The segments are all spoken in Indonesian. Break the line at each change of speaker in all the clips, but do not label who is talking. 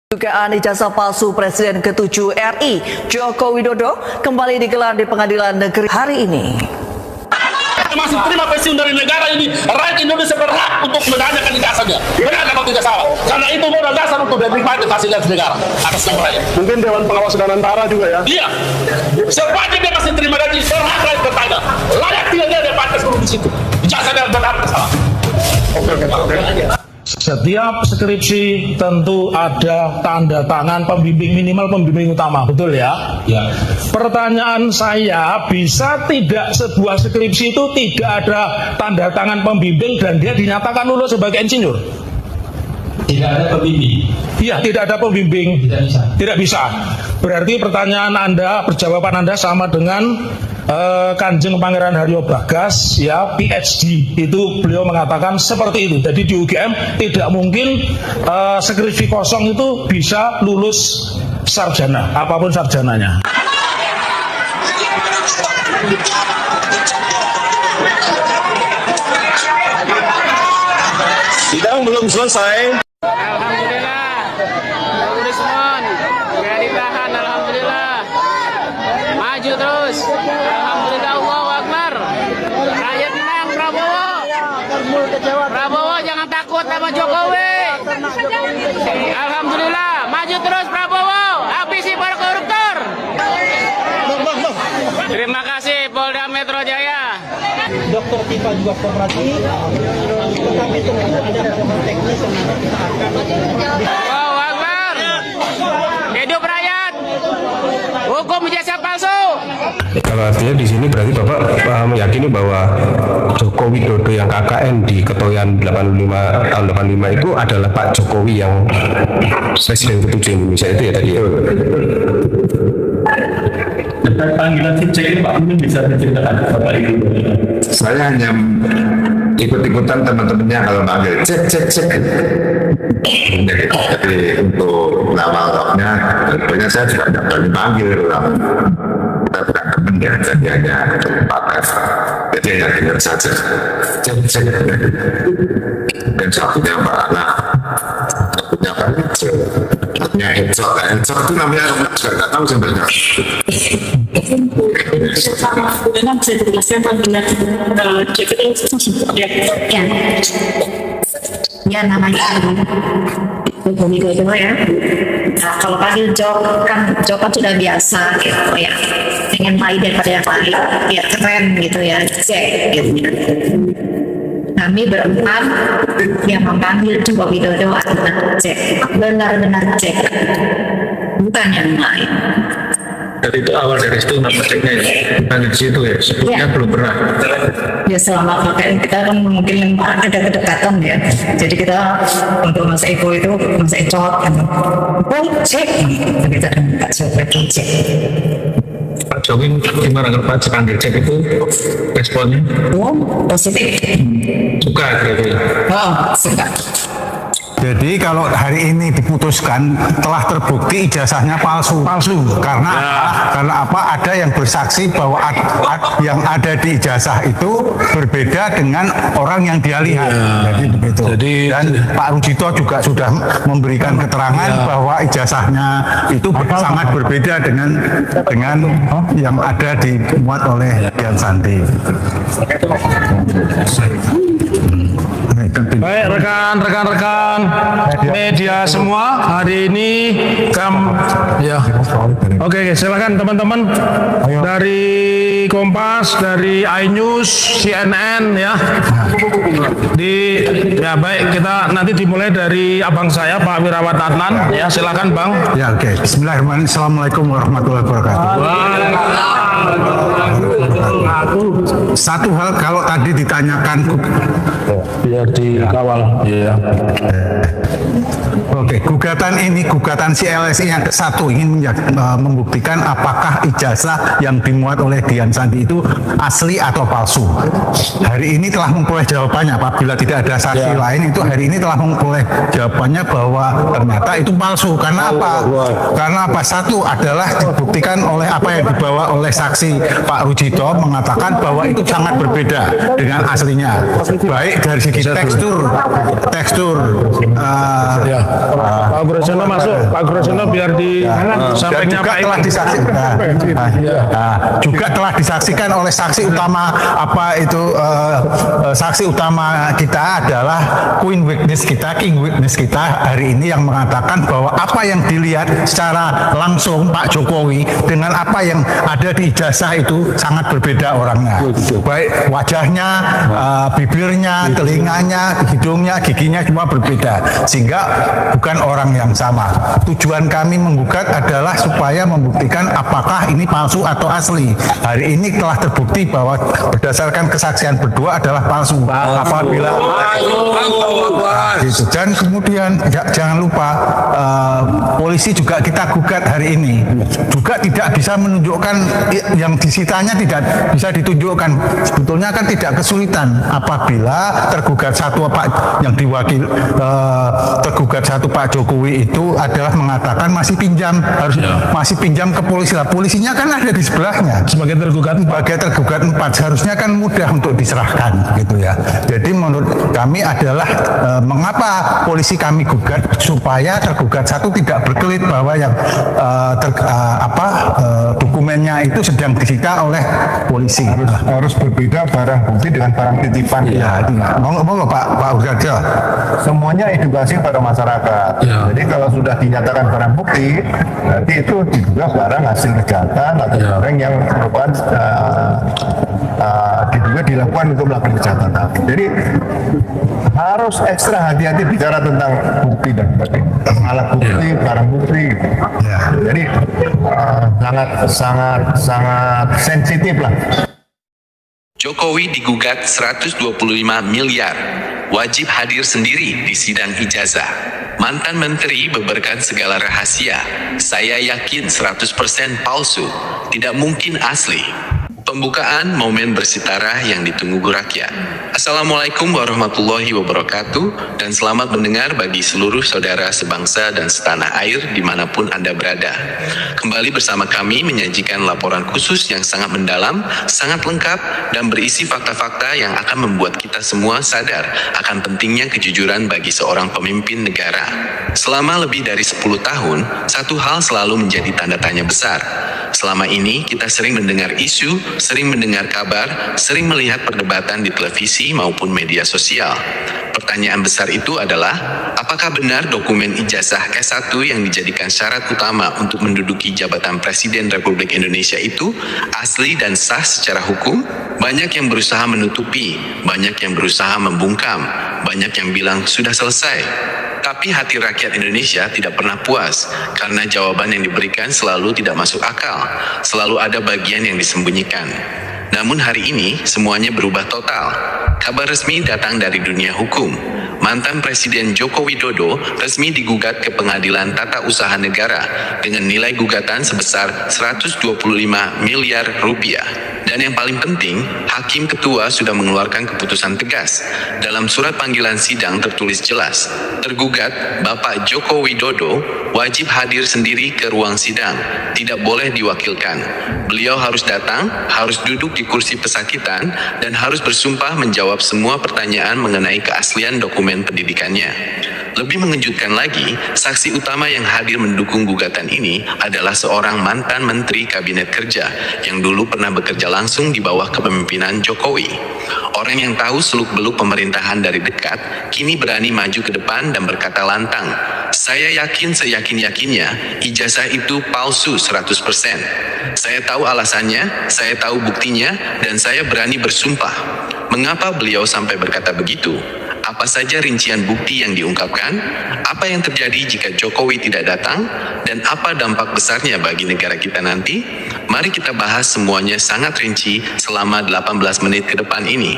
Dugaan ijazah palsu Presiden ke-7 RI Joko Widodo kembali digelar di Pengadilan Negeri hari ini.
Masih terima pensiun dari negara ini, rakyat Indonesia berhak untuk menanyakan ijazahnya. Benar atau tidak salah? Karena itu modal dasar untuk menikmati fasilitas negara atas nama rakyat.
Mungkin Dewan Pengawas dan Antara juga ya?
Iya. Sepanjang dia masih terima gaji, berhak rakyat bertanya. Layak tidak dia pantas dulu di situ. Ijazahnya benar atau salah?
Oke.
Setiap skripsi tentu ada tanda tangan pembimbing, minimal pembimbing utama, betul ya? Ya. Pertanyaan saya, bisa tidak sebuah skripsi itu tidak ada tanda tangan pembimbing dan dia dinyatakan lulus sebagai insinyur?
Tidak ada pembimbing.
Iya, tidak ada pembimbing.
Tidak bisa.
Tidak bisa. Berarti pertanyaan Anda, jawaban Anda sama dengan Kanjeng Pangeran Haryo Bagas, ya, PhD. Itu beliau mengatakan seperti itu. Jadi di UGM tidak mungkin skripsi kosong itu bisa lulus sarjana, apapun sarjananya.
Sidang belum selesai.
Alhamdulillah, Rismon nggak ditahan, alhamdulillah, maju terus, alhamdulillah, Allahu Akbar, rakyat menang, Prabowo jangan takut sama Jokowi, alhamdulillah, maju terus Prabowo, habisi para koruptor. Terima kasih Polda Metro Jaya.
Dokter Tifa juga kooperatif, tetapi ternyata ada hal-hal teknis yang nanti kita akan.
Allahu Akbar, hidup rakyat, hukum ijazah palsu.
Kalau artinya di sini berarti Bapak meyakini bahwa Joko Widodo yang KKN di Ketoyan 85 tahun 85 itu adalah Pak Jokowi yang Presiden ke-7 Indonesia itu ya tadi ya?
Panggilan cek ini Pak mungkin bisa diceritakan Bapak Ibu.
Saya hanya ikut-ikutan teman-temannya kalau panggil cek. Jadi untuk lama-lamanya tentunya saya juga tidak berani panggil kita bukan teman ya, jadi hanya pakas, jadi hanya dengar saja cek. Dan satunya Mbak Ana, satunya Pak Ejo, satunya Ejo itu namanya juga nggak tahu sebenarnya.
Memang bisa dijelaskan panggilan cek itu ya namanya Joko Widodo ya. Nah, kalau panggil Jok kan sudah biasa gitu ya, pengen main daripada yang lain ya, keren gitu ya, cek gitu. Kami berempat yang memanggil Joko Widodo adalah cek, benar-benar cek, bukan yang lain.
Jadi itu awal dari situ nama ceknya ya, bukan di situ ya, sebelumnya belum pernah.
Ya selama pakai kita kan mungkin ada kedekatan ya, jadi kita untuk Mas Eko itu Mas Ecot kan, cek, kita nggak seperti cek.
Pak Jokowi gimana kalau Pak panggil cek itu responnya?
Positif.
Suka gitu.
Oh, suka.
Jadi kalau hari ini diputuskan telah terbukti ijazahnya palsu karena apa? Ada yang bersaksi bahwa yang ada di ijazah itu berbeda dengan orang yang dia lihat. Jadi begitu. Dan Pak Rudito juga sudah memberikan keterangan bahwa ijazahnya itu sangat berbeda dengan yang ada dimuat oleh Dian Sandi.
Baik rekan-rekan media semua, hari ini ya. Oke, silakan teman-teman dari Kompas, dari iNews, CNN ya. Baik, kita nanti dimulai dari abang saya Pak Wirawan Adnan ya, silakan Bang.
Ya, oke. Bismillahirrahmanirrahim. Assalamualaikum warahmatullahi wabarakatuh. Satu hal, kalau tadi ditanyakan
biar dikawal ya.
Oke, gugatan CLSI yang satu ingin membuktikan apakah ijazah yang dimuat oleh Dian Sandi itu asli atau palsu. Hari ini telah memperoleh jawabannya. Apabila tidak ada saksi lain, itu hari ini telah memperoleh jawabannya bahwa ternyata itu palsu. Karena apa? Karena apa? Satu adalah dibuktikan oleh apa yang dibawa oleh saksi Pak Rujito mengatakan bahwa itu sangat berbeda dengan aslinya, baik dari segi tekstur
Pak Grojono masuk, Pak Grojono biar disampaikan
juga telah disaksikan, juga telah disaksikan oleh saksi utama saksi utama kita adalah king witness kita hari ini yang mengatakan bahwa apa yang dilihat secara langsung Pak Jokowi dengan apa yang ada di ijazah itu sangat berbeda orangnya, baik wajahnya, bibirnya, telinganya, hidungnya, giginya semua berbeda, sehingga bukan orang yang sama. Tujuan kami menggugat adalah supaya membuktikan apakah ini palsu atau asli. Hari ini telah terbukti bahwa berdasarkan kesaksian berdua adalah palsu. Apabila dan kemudian jangan lupa polisi juga kita gugat hari ini juga tidak bisa menunjukkan yang disitanya, tidak bisa ditunjukkan. Sebetulnya kan tidak kesulitan apabila tergugat satu tergugat satu Pak Jokowi itu adalah mengatakan masih pinjam ke polisi. Lah polisinya kan ada di sebelahnya sebagai tergugat 4 seharusnya kan mudah untuk diserahkan gitu ya. Jadi menurut kami adalah mengapa polisi kami gugat supaya tergugat satu tidak berkelit bahwa yang dokumennya itu sedang disita oleh polisi.
Harus berbeda barang bukti dengan barang titipan.
Ya, monggo Pak Urgajo.
Semuanya edukasi pada masyarakat. Ya. Jadi kalau sudah dinyatakan barang bukti, berarti itu diduga barang hasil kejahatan atau barang yang merupakan diduga dilakukan untuk melakukan kejahatan. Jadi harus ekstra hati-hati bicara tentang bukti dan alat bukti, barang bukti. Ya. Jadi sangat sensitif lah.
Jokowi digugat 125 miliar, wajib hadir sendiri di sidang ijazah. Mantan menteri beberkan segala rahasia. Saya yakin 100% palsu, tidak mungkin asli. Pembukaan momen bersitara yang ditunggu rakyat. Assalamualaikum warahmatullahi wabarakatuh, dan selamat mendengar bagi seluruh saudara sebangsa dan setanah air dimanapun Anda berada. Kembali bersama kami menyajikan laporan khusus yang sangat mendalam, sangat lengkap, dan berisi fakta-fakta yang akan membuat kita semua sadar akan pentingnya kejujuran bagi seorang pemimpin negara. Selama lebih dari 10 tahun, satu hal selalu menjadi tanda tanya besar. Selama ini kita sering mendengar isu, sering mendengar kabar, sering melihat perdebatan di televisi maupun media sosial. Pertanyaan besar itu adalah, apakah benar dokumen ijazah S1 yang dijadikan syarat utama untuk menduduki jabatan Presiden Republik Indonesia itu asli dan sah secara hukum? Banyak yang berusaha menutupi, banyak yang berusaha membungkam, banyak yang bilang sudah selesai. Tapi hati rakyat Indonesia tidak pernah puas, karena jawaban yang diberikan selalu tidak masuk akal, selalu ada bagian yang disembunyikan. Namun hari ini semuanya berubah total. Kabar resmi datang dari dunia hukum. Mantan Presiden Joko Widodo resmi digugat ke Pengadilan Tata Usaha Negara dengan nilai gugatan sebesar 125 miliar rupiah. Dan yang paling penting, Hakim Ketua sudah mengeluarkan keputusan tegas. Dalam surat panggilan sidang tertulis jelas, tergugat Bapak Joko Widodo wajib hadir sendiri ke ruang sidang, tidak boleh diwakilkan. Beliau harus datang, harus duduk di kursi pesakitan, dan harus bersumpah menjawab semua pertanyaan mengenai keaslian dokumen pendidikannya. Lebih mengejutkan lagi, saksi utama yang hadir mendukung gugatan ini adalah seorang mantan Menteri Kabinet Kerja yang dulu pernah bekerja langsung di bawah kepemimpinan Jokowi. Orang yang tahu seluk-beluk pemerintahan dari dekat, kini berani maju ke depan dan berkata lantang, saya yakin seyakin-yakinnya ijazah itu palsu 100%. Saya tahu alasannya, saya tahu buktinya, dan saya berani bersumpah. Mengapa beliau sampai berkata begitu? Apa saja rincian bukti yang diungkapkan? Apa yang terjadi jika Jokowi tidak datang? Dan apa dampak besarnya bagi negara kita nanti? Mari kita bahas semuanya sangat rinci selama 18 menit ke depan ini.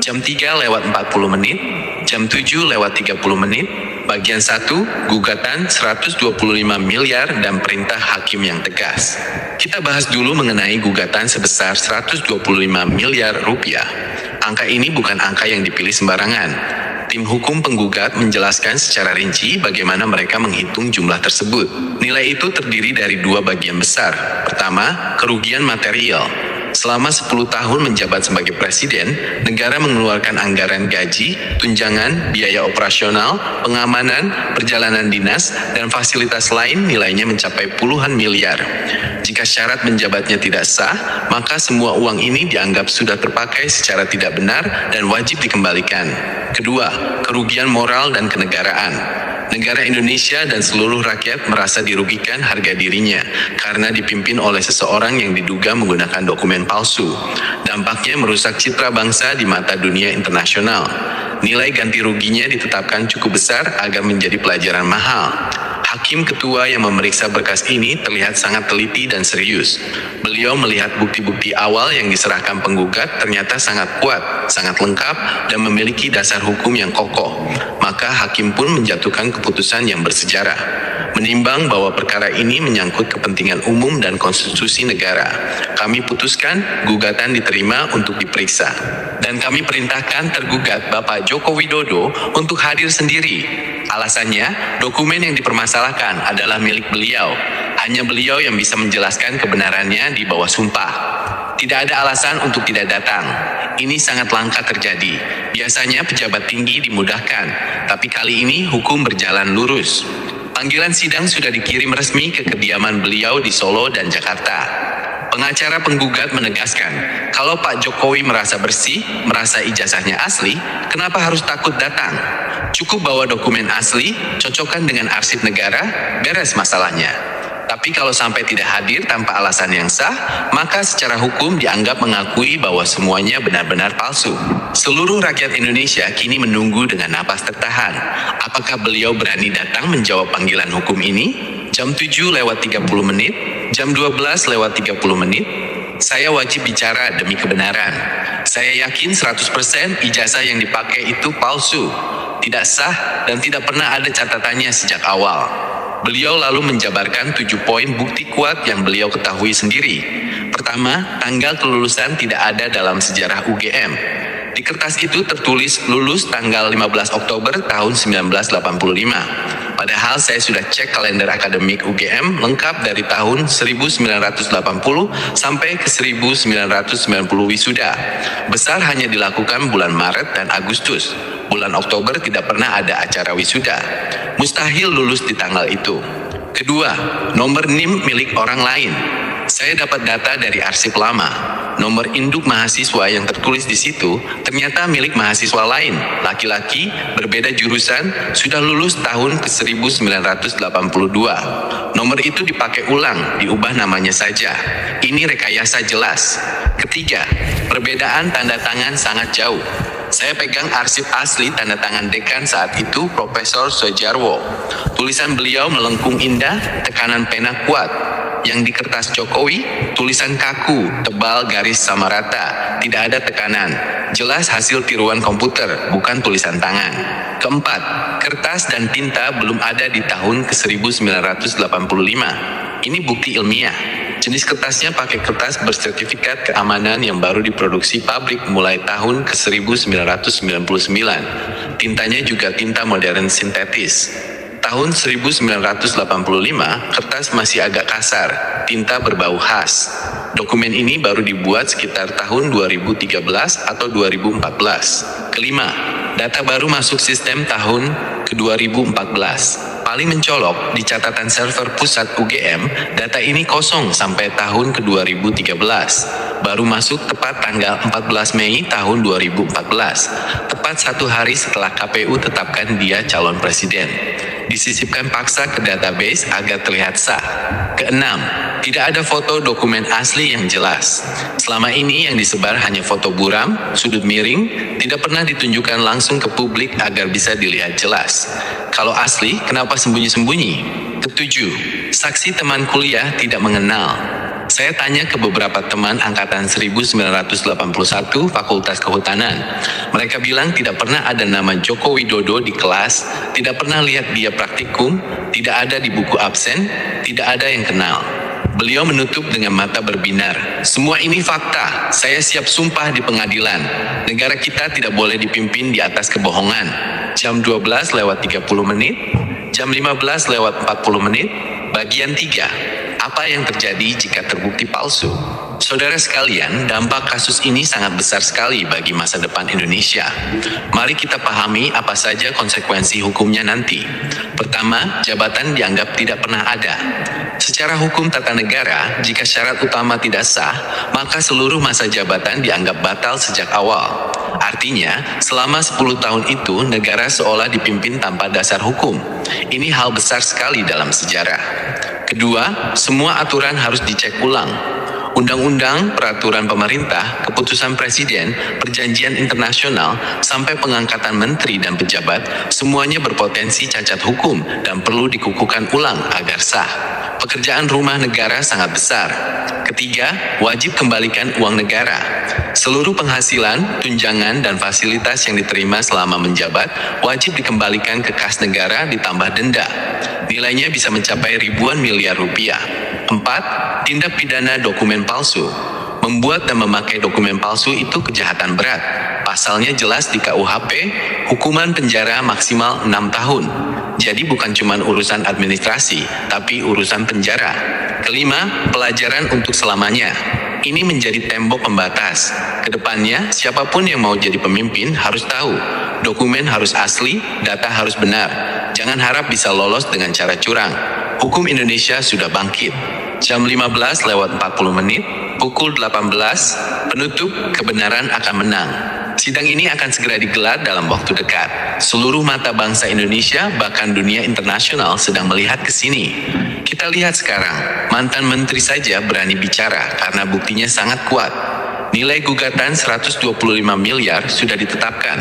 Jam 3:40, jam 7:30, bagian 1, gugatan 125 miliar dan perintah hakim yang tegas. Kita bahas dulu mengenai gugatan sebesar 125 miliar rupiah. Angka ini bukan angka yang dipilih sembarangan. tim hukum penggugat menjelaskan secara rinci bagaimana mereka menghitung jumlah tersebut. Nilai itu terdiri dari dua bagian besar. Pertama, kerugian material. Selama 10 tahun menjabat sebagai presiden, negara mengeluarkan anggaran gaji, tunjangan, biaya operasional, pengamanan, perjalanan dinas, dan fasilitas lain nilainya mencapai puluhan miliar. Jika syarat menjabatnya tidak sah, maka semua uang ini dianggap sudah terpakai secara tidak benar dan wajib dikembalikan. Kedua, kerugian moral dan kenegaraan. Negara Indonesia dan seluruh rakyat merasa dirugikan harga dirinya karena dipimpin oleh seseorang yang diduga menggunakan dokumen palsu. Dampaknya merusak citra bangsa di mata dunia internasional. Nilai ganti ruginya ditetapkan cukup besar agar menjadi pelajaran mahal. Hakim ketua yang memeriksa berkas ini terlihat sangat teliti dan serius. Beliau melihat bukti-bukti awal yang diserahkan penggugat ternyata sangat kuat, sangat lengkap, dan memiliki dasar hukum yang kokoh. Maka hakim pun menjatuhkan keputusan yang bersejarah. Menimbang bahwa perkara ini menyangkut kepentingan umum dan konstitusi negara, kami putuskan gugatan diterima untuk diperiksa. Dan kami perintahkan tergugat Bapak Joko Widodo untuk hadir sendiri. Alasannya, dokumen yang dipermasalahkan adalah milik beliau. Hanya beliau yang bisa menjelaskan kebenarannya di bawah sumpah. Tidak ada alasan untuk tidak datang. Ini sangat langka terjadi. Biasanya pejabat tinggi dimudahkan, tapi kali ini hukum berjalan lurus. Panggilan sidang sudah dikirim resmi ke kediaman beliau di Solo dan Jakarta. Pengacara penggugat menegaskan, kalau Pak Jokowi merasa bersih, merasa ijazahnya asli, kenapa harus takut datang? Cukup bawa dokumen asli, cocokkan dengan arsip negara, beres masalahnya. Tapi kalau sampai tidak hadir tanpa alasan yang sah, maka secara hukum dianggap mengakui bahwa semuanya benar-benar palsu. Seluruh rakyat Indonesia kini menunggu dengan napas tertahan. Apakah beliau berani datang menjawab panggilan hukum ini? Jam 7:30 menit, jam 12:30 menit, saya wajib bicara demi kebenaran. Saya yakin 100% ijazah yang dipakai itu palsu, tidak sah, dan tidak pernah ada catatannya sejak awal. Beliau lalu menjabarkan 7 poin bukti kuat yang beliau ketahui sendiri. Pertama, tanggal kelulusan tidak ada dalam sejarah UGM. Di kertas itu tertulis lulus tanggal 15 Oktober tahun 1985. Padahal saya sudah cek kalender akademik UGM lengkap dari tahun 1980 sampai ke 1990 wisuda. Besar hanya dilakukan bulan Maret dan Agustus. Bulan Oktober tidak pernah ada acara wisuda. Mustahil lulus di tanggal itu. Kedua, nomor NIM milik orang lain. Saya dapat data dari arsip lama. Nomor induk mahasiswa yang tertulis di situ ternyata milik mahasiswa lain, laki-laki, berbeda jurusan, sudah lulus tahun ke 1982. Nomor itu dipakai ulang, diubah namanya saja. Ini rekayasa jelas. Ketiga, perbedaan tanda tangan sangat jauh. Saya pegang arsip asli tanda tangan dekan saat itu Profesor Soejarwo. Tulisan beliau melengkung indah, tekanan pena kuat. Yang di kertas Jokowi, tulisan kaku, tebal, garis sama rata, tidak ada tekanan. Jelas hasil tiruan komputer, bukan tulisan tangan. Keempat, kertas dan tinta belum ada di tahun ke 1985. Ini bukti ilmiah. Jenis kertasnya pakai kertas bersertifikat keamanan yang baru diproduksi pabrik mulai tahun ke 1999. Tintanya juga tinta modern sintetis. Tahun 1985, kertas masih agak kasar, tinta berbau khas. Dokumen ini baru dibuat sekitar tahun 2013 atau 2014. Kelima, data baru masuk sistem tahun ke 2014. Paling mencolok, di catatan server pusat UGM, data ini kosong sampai tahun ke 2013. Baru masuk tepat tanggal 14 Mei tahun 2014. Tepat 1 hari setelah KPU tetapkan dia calon presiden. Disisipkan paksa ke database agar terlihat sah. Keenam, tidak ada foto dokumen asli yang jelas. Selama ini yang disebar hanya foto buram, sudut miring, tidak pernah ditunjukkan langsung ke publik agar bisa dilihat jelas. Kalau asli, kenapa sembunyi-sembunyi? Ketujuh, saksi teman kuliah tidak mengenal. Saya tanya ke beberapa teman angkatan 1981 Fakultas Kehutanan. Mereka bilang tidak pernah ada nama Joko Widodo di kelas, tidak pernah lihat dia praktikum, tidak ada di buku absen, tidak ada yang kenal. Beliau menutup dengan mata berbinar. Semua ini fakta, saya siap sumpah di pengadilan. Negara kita tidak boleh dipimpin di atas kebohongan. jam 12:30 menit, jam 15:40 menit. Bagian 3. Apa yang terjadi jika terbukti palsu? Saudara sekalian, dampak kasus ini sangat besar sekali bagi masa depan Indonesia. Mari kita pahami apa saja konsekuensi hukumnya nanti. Pertama, jabatan dianggap tidak pernah ada. Secara hukum tata negara, jika syarat utama tidak sah, maka seluruh masa jabatan dianggap batal sejak awal. Artinya, selama 10 tahun itu negara seolah dipimpin tanpa dasar hukum. Ini hal besar sekali dalam sejarah. Kedua, semua aturan harus dicek ulang. Undang-undang, peraturan pemerintah, keputusan presiden, perjanjian internasional, sampai pengangkatan menteri dan pejabat, semuanya berpotensi cacat hukum dan perlu dikukuhkan ulang agar sah. Pekerjaan rumah negara sangat besar. Ketiga, wajib kembalikan uang negara. Seluruh penghasilan, tunjangan, dan fasilitas yang diterima selama menjabat wajib dikembalikan ke kas negara ditambah denda. Nilainya bisa mencapai ribuan miliar rupiah. 4. Tindak pidana dokumen palsu. Membuat dan memakai dokumen palsu itu kejahatan berat. Pasalnya jelas di KUHP, hukuman penjara maksimal 6 tahun. Jadi bukan cuma urusan administrasi, tapi urusan penjara. Kelima, pelajaran untuk selamanya. Ini menjadi tembok pembatas. Kedepannya, siapapun yang mau jadi pemimpin harus tahu, dokumen harus asli, data harus benar. Jangan harap bisa lolos dengan cara curang. Hukum Indonesia sudah bangkit. Jam 15:40 menit, pukul 18, penutup kebenaran akan menang. Sidang ini akan segera digelar dalam waktu dekat. Seluruh mata bangsa Indonesia, bahkan dunia internasional sedang melihat ke sini. Kita lihat sekarang, mantan menteri saja berani bicara karena buktinya sangat kuat. Nilai gugatan 125 miliar sudah ditetapkan.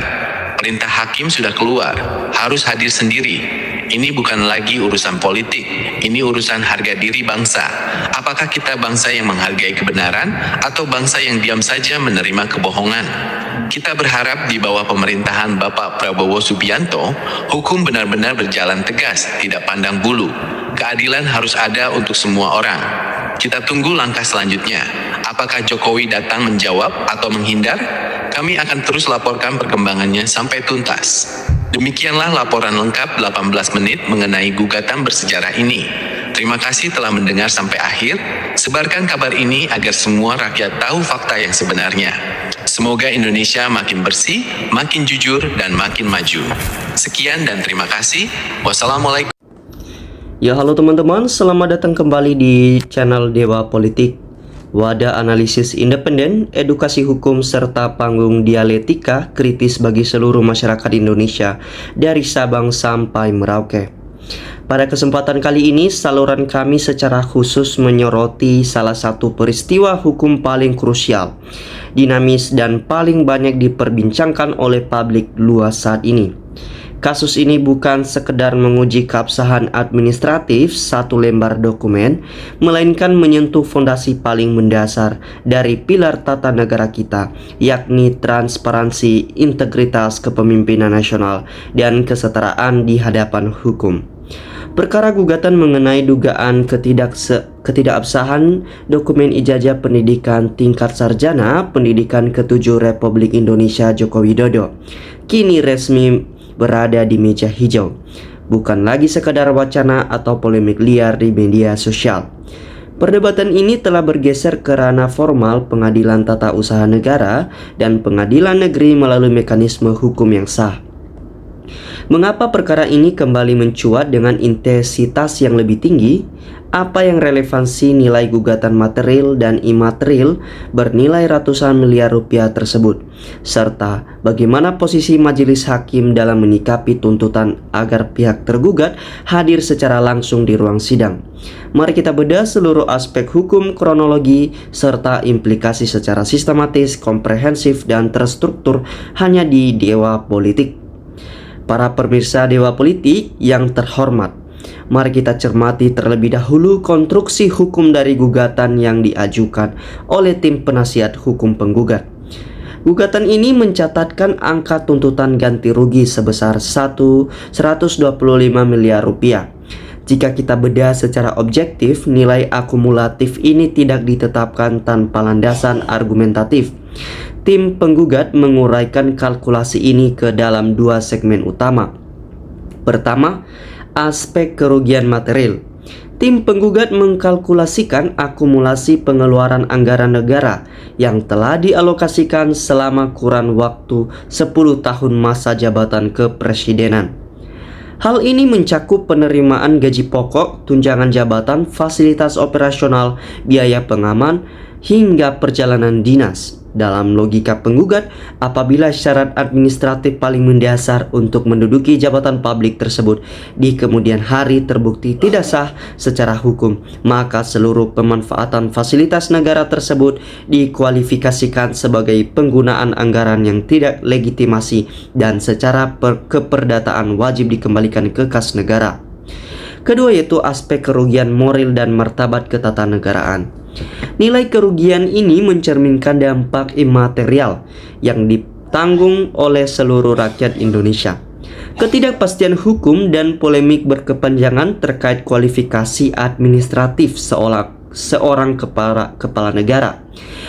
Perintah hakim sudah keluar, harus hadir sendiri. Ini bukan lagi urusan politik, ini urusan harga diri bangsa. Apakah kita bangsa yang menghargai kebenaran atau bangsa yang diam saja menerima kebohongan? Kita berharap di bawah pemerintahan Bapak Prabowo Subianto, hukum benar-benar berjalan tegas, tidak pandang bulu. Keadilan harus ada untuk semua orang. Kita tunggu langkah selanjutnya. Apakah Jokowi datang menjawab atau menghindar? Kami akan terus laporkan perkembangannya sampai tuntas. Demikianlah laporan lengkap 18 menit mengenai gugatan bersejarah ini. Terima kasih telah mendengar sampai akhir. Sebarkan kabar ini agar semua rakyat tahu fakta yang sebenarnya. Semoga Indonesia makin bersih, makin jujur, dan makin maju. Sekian dan terima kasih. Wassalamualaikum.
Ya halo teman-teman, selamat datang kembali di channel Dewa Politik. Wadah analisis independen, edukasi hukum, serta panggung dialektika kritis bagi seluruh masyarakat Indonesia dari Sabang sampai Merauke. Pada kesempatan kali ini, saluran kami secara khusus menyoroti salah satu peristiwa hukum paling krusial, dinamis, dan paling banyak diperbincangkan oleh publik luas saat ini. Kasus ini bukan sekedar menguji keabsahan administratif satu lembar dokumen, melainkan menyentuh fondasi paling mendasar dari pilar tata negara kita, yakni transparansi, integritas kepemimpinan nasional, dan kesetaraan di hadapan hukum. Perkara gugatan mengenai dugaan ketidakabsahan dokumen ijazah pendidikan tingkat sarjana pendidikan ke-7 Republik Indonesia Joko Widodo kini resmi berada di meja hijau, bukan lagi sekadar wacana atau polemik liar di media sosial. Perdebatan ini telah bergeser ke ranah formal Pengadilan Tata Usaha Negara dan Pengadilan Negeri melalui mekanisme hukum yang sah. Mengapa perkara ini kembali mencuat dengan intensitas yang lebih tinggi? Apa yang relevansi nilai gugatan material dan imaterial bernilai ratusan miliar rupiah tersebut? Serta bagaimana posisi majelis hakim dalam menyikapi tuntutan agar pihak tergugat hadir secara langsung di ruang sidang? Mari kita bedah seluruh aspek hukum, kronologi, serta implikasi secara sistematis, komprehensif, dan terstruktur hanya di Dewa Politik. Para pemirsa Dewa Politik yang terhormat, mari kita cermati terlebih dahulu konstruksi hukum dari gugatan yang diajukan oleh tim penasihat hukum penggugat. Gugatan ini mencatatkan angka tuntutan ganti rugi sebesar 125 miliar rupiah. Jika kita bedah secara objektif, nilai akumulatif ini tidak ditetapkan tanpa landasan argumentatif. tim penggugat menguraikan kalkulasi ini ke dalam dua segmen utama. Pertama, aspek kerugian material. Tim penggugat mengkalkulasikan akumulasi pengeluaran anggaran negara yang telah dialokasikan selama kurun waktu 10 tahun masa jabatan kepresidenan. Hal ini mencakup penerimaan gaji pokok, tunjangan jabatan, fasilitas operasional, biaya pengaman, hingga perjalanan dinas. Dalam logika penggugat, apabila syarat administratif paling mendasar untuk menduduki jabatan publik tersebut di kemudian hari terbukti tidak sah secara hukum, maka seluruh pemanfaatan fasilitas negara tersebut dikualifikasikan sebagai penggunaan anggaran yang tidak legitimasi dan secara keperdataan wajib dikembalikan ke kas negara. Kedua yaitu aspek kerugian moral dan martabat ketatanegaraan. Nilai kerugian ini mencerminkan dampak imaterial yang ditanggung oleh seluruh rakyat Indonesia. Ketidakpastian hukum dan polemik berkepanjangan terkait kualifikasi administratif seorang kepala negara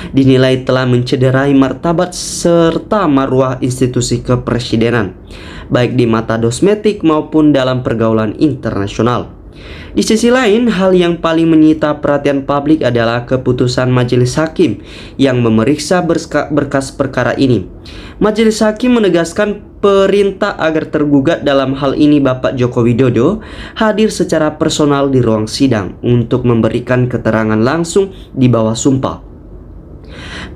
dinilai telah mencederai martabat serta marwah institusi kepresidenan, baik di mata dosmetik maupun dalam pergaulan internasional. Di sisi lain, hal yang paling menyita perhatian publik adalah keputusan Majelis Hakim yang memeriksa berkas perkara ini. Majelis Hakim menegaskan perintah agar tergugat dalam hal ini Bapak Joko Widodo hadir secara personal di ruang sidang untuk memberikan keterangan langsung di bawah sumpah.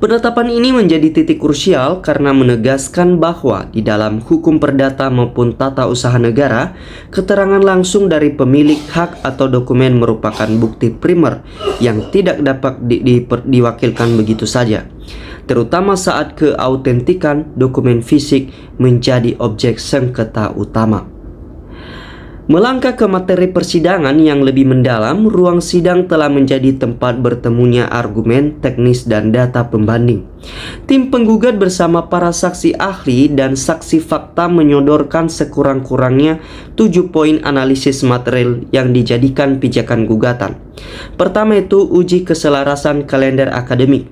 Penetapan ini menjadi titik krusial karena menegaskan bahwa di dalam hukum perdata maupun tata usaha negara, keterangan langsung dari pemilik hak atau dokumen merupakan bukti primer yang tidak dapat diwakilkan begitu saja, terutama saat keautentikan dokumen fisik menjadi objek sengketa utama. Melangkah ke materi persidangan yang lebih mendalam, ruang sidang telah menjadi tempat bertemunya argumen, teknis, dan data pembanding. Tim penggugat bersama para saksi ahli dan saksi fakta menyodorkan sekurang-kurangnya 7 poin analisis material yang dijadikan pijakan gugatan. Pertama itu uji keselarasan kalender akademik.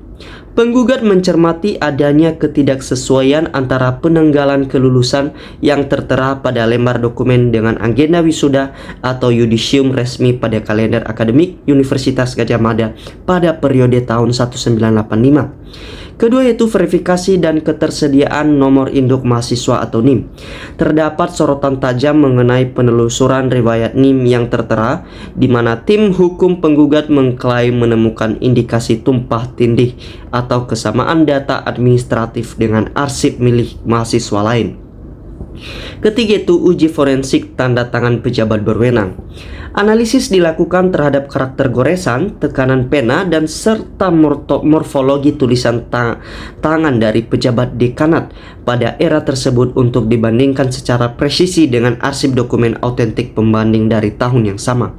Penggugat mencermati adanya ketidaksesuaian antara penanggalan kelulusan yang tertera pada lembar dokumen dengan agenda wisuda atau yudisium resmi pada kalender akademik Universitas Gadjah Mada pada periode tahun 1985. Kedua yaitu verifikasi dan ketersediaan nomor induk mahasiswa atau NIM. Terdapat sorotan tajam mengenai penelusuran riwayat NIM yang tertera, di mana tim hukum penggugat mengklaim menemukan indikasi tumpah tindih atau kesamaan data administratif dengan arsip milik mahasiswa lain. Ketiga itu uji forensik tanda tangan pejabat berwenang. Analisis dilakukan terhadap karakter goresan, tekanan pena, dan serta morfologi tulisan tangan dari pejabat dekanat pada era tersebut untuk dibandingkan secara presisi dengan arsip dokumen autentik pembanding dari tahun yang sama.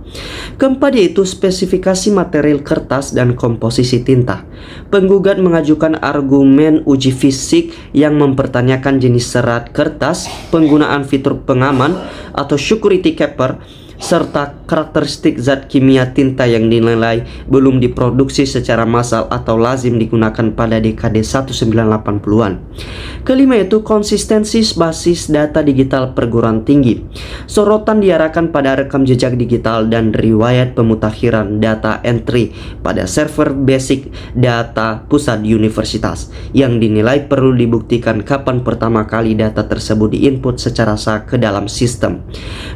Keempat yaitu spesifikasi material kertas dan komposisi tinta. Penggugat mengajukan argumen uji fisik yang mempertanyakan jenis serat kertas, penggunaan fitur pengaman atau security capper, serta karakteristik zat kimia tinta yang dinilai belum diproduksi secara massal atau lazim digunakan pada dekade 1980-an. Kelima yaitu konsistensi basis data digital perguruan tinggi. Sorotan diarahkan pada rekam jejak digital dan riwayat pemutakhiran data entry pada server basic data pusat universitas yang dinilai perlu dibuktikan kapan pertama kali data tersebut diinput secara sah ke dalam sistem.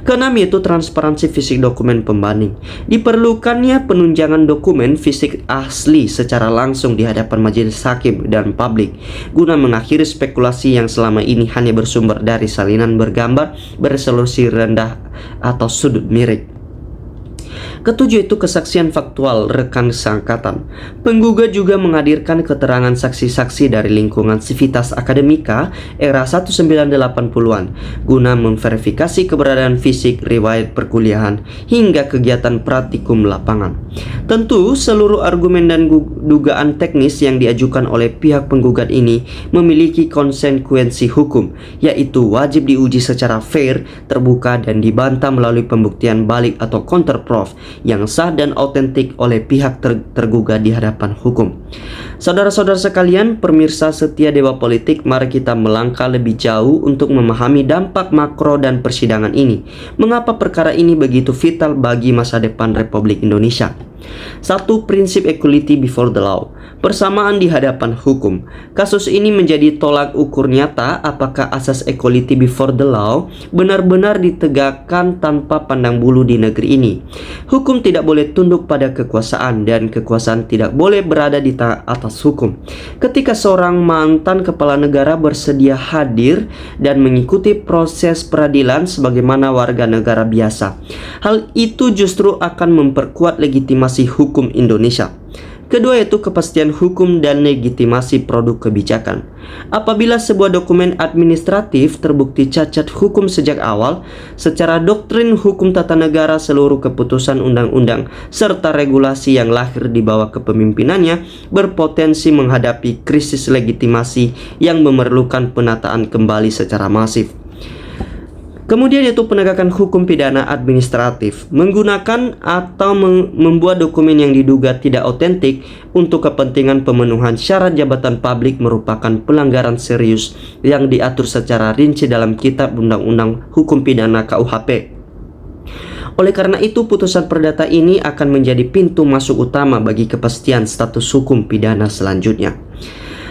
Keenam yaitu transparansi fisik dokumen pembanding. Diperlukannya penunjangan dokumen fisik asli secara langsung di hadapan majelis hakim dan publik guna mengakhiri spekulasi yang selama ini hanya bersumber dari salinan bergambar beresolusi rendah atau sudut miring. Ketujuh itu kesaksian faktual rekan seangkatan. Penggugat juga menghadirkan keterangan saksi-saksi dari lingkungan Sivitas Akademika era 1980-an guna memverifikasi keberadaan fisik, riwayat perkuliahan, hingga kegiatan praktikum lapangan. Tentu, seluruh argumen dan dugaan teknis yang diajukan oleh pihak penggugat ini memiliki konsekuensi hukum, yaitu wajib diuji secara fair, terbuka, dan dibantah melalui pembuktian balik atau counterproof yang sah dan autentik oleh pihak tergugat di hadapan hukum. Saudara-saudara sekalian, pemirsa setia Dewa Politik, mari kita melangkah lebih jauh untuk memahami dampak makro dan persidangan ini. Mengapa perkara ini begitu vital bagi masa depan Republik Indonesia? 1. Prinsip equality before the law, persamaan di hadapan hukum. Kasus ini menjadi tolak ukur nyata apakah asas equality before the law benar-benar ditegakkan tanpa pandang bulu di negeri ini. Hukum tidak boleh tunduk pada kekuasaan dan kekuasaan tidak boleh berada di atas hukum. Ketika seorang mantan kepala negara bersedia hadir dan mengikuti proses peradilan sebagaimana warga negara biasa, hal itu justru akan memperkuat legitimasi hukum Indonesia. Kedua, yaitu kepastian hukum dan legitimasi produk kebijakan. Apabila sebuah dokumen administratif terbukti cacat hukum sejak awal, secara doktrin hukum tata negara, seluruh keputusan undang-undang serta regulasi yang lahir di bawah kepemimpinannya berpotensi menghadapi krisis legitimasi yang memerlukan penataan kembali secara masif. Kemudian yaitu penegakan hukum pidana administratif. Menggunakan atau membuat dokumen yang diduga tidak otentik untuk kepentingan pemenuhan syarat jabatan publik merupakan pelanggaran serius yang diatur secara rinci dalam Kitab Undang-Undang Hukum Pidana KUHP. Oleh karena itu, putusan perdata ini akan menjadi pintu masuk utama bagi kepastian status hukum pidana selanjutnya.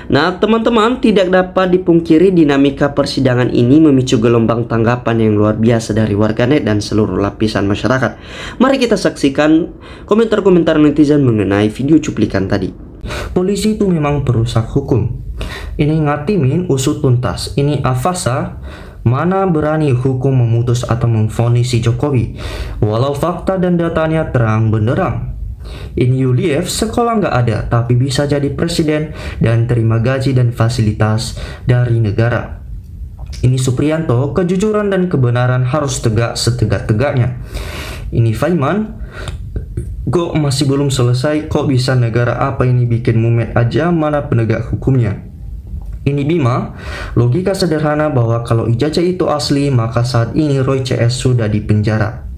Nah, teman-teman, tidak dapat dipungkiri dinamika persidangan ini memicu gelombang tanggapan yang luar biasa dari warganet dan seluruh lapisan masyarakat. Mari kita saksikan komentar-komentar netizen mengenai video cuplikan tadi. Polisi itu memang perusak hukum. Ini ngatimin usut tuntas. Ini Afasa. Mana berani hukum memutus atau memvonis si Jokowi, walau fakta dan datanya terang benderang. Ini Yuliev sekolah nggak ada, tapi bisa jadi presiden dan terima gaji dan fasilitas dari negara. Ini Supriyanto, kejujuran dan kebenaran harus tegak setegak-tegaknya. Ini Faiman, kok masih belum selesai, kok bisa negara apa ini bikin mumet aja, mana penegak hukumnya. Ini Bima, logika sederhana bahwa kalau ijazah itu asli, maka saat ini Roy CS sudah dipenjara.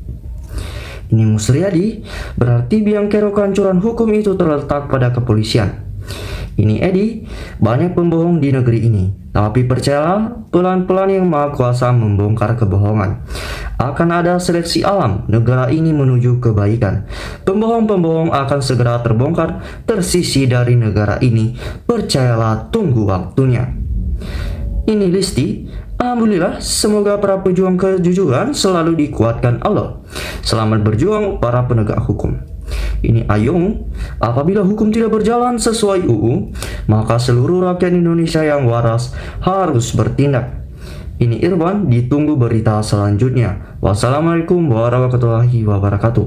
Ini Musriyadi, berarti biang kerok kehancuran hukum itu terletak pada kepolisian. Ini Edi, banyak pembohong di negeri ini. Tapi percayalah, pelan-pelan yang maha kuasa membongkar kebohongan. Akan ada seleksi alam, negara ini menuju kebaikan. Pembohong-pembohong akan segera terbongkar, tersisi dari negara ini. Percayalah, tunggu waktunya. Ini Listi, alhamdulillah, semoga para pejuang kejujuran selalu dikuatkan Allah. Selamat berjuang para penegak hukum. Ini Ayung, apabila hukum tidak berjalan sesuai UU, maka seluruh rakyat Indonesia yang waras harus bertindak. Ini Irwan, ditunggu berita selanjutnya. Wassalamualaikum warahmatullahi wabarakatuh.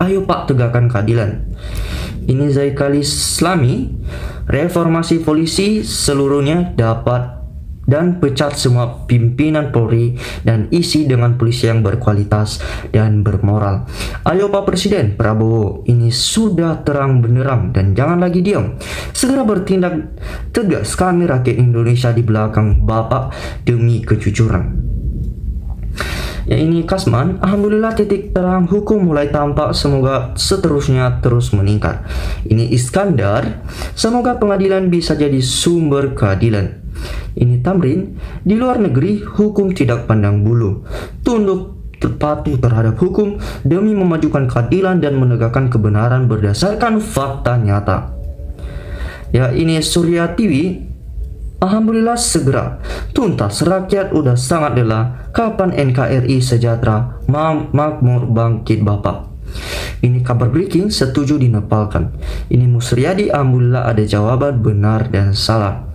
Ayo Pak, tegakkan keadilan. Ini Zaikali Islami, reformasi polisi seluruhnya dapat dan pecat semua pimpinan Polri dan isi dengan polisi yang berkualitas dan bermoral. Ayo Pak Presiden Prabowo, ini sudah terang benderang dan jangan lagi diam. Segera bertindak tegas, kami rakyat Indonesia di belakang Bapak demi kejujuran. Ya, ini Kasman, alhamdulillah titik terang hukum mulai tampak, semoga seterusnya terus meningkat. Ini Iskandar, semoga pengadilan bisa jadi sumber keadilan. Ini Tamrin, di luar negeri hukum tidak pandang bulu, tunduk patuh terhadap hukum demi memajukan keadilan dan menegakkan kebenaran berdasarkan fakta nyata. Ya, ini Surya TV, alhamdulillah segera tuntas, rakyat udah sangat lelah, kapan NKRI sejahtera, makmur bangkit Bapak. Ini kabar breaking, setuju dinepalkan. Ini Musriyadi, alhamdulillah ada jawaban benar dan salah.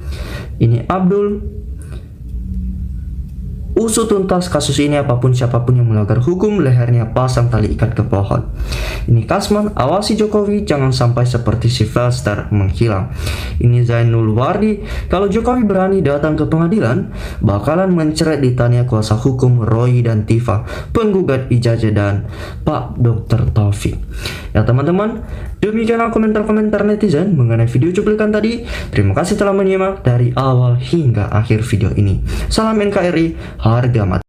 Ini Abdul, usut tuntas kasus ini, apapun siapapun yang melanggar hukum, lehernya pasang tali ikat ke pohon. Ini Kasman, awasi Jokowi jangan sampai seperti si Velster menghilang. Ini Zainul Wardi, kalau Jokowi berani datang ke pengadilan, bakalan menceret ditanya kuasa hukum Roy dan Tifa, penggugat ijazah dan Pak Dr. Taufik. Ya teman-teman, demikianlah komentar-komentar netizen mengenai video cuplikan tadi. Terima kasih telah menyimak dari awal hingga akhir video ini. Salam NKRI, harga mati.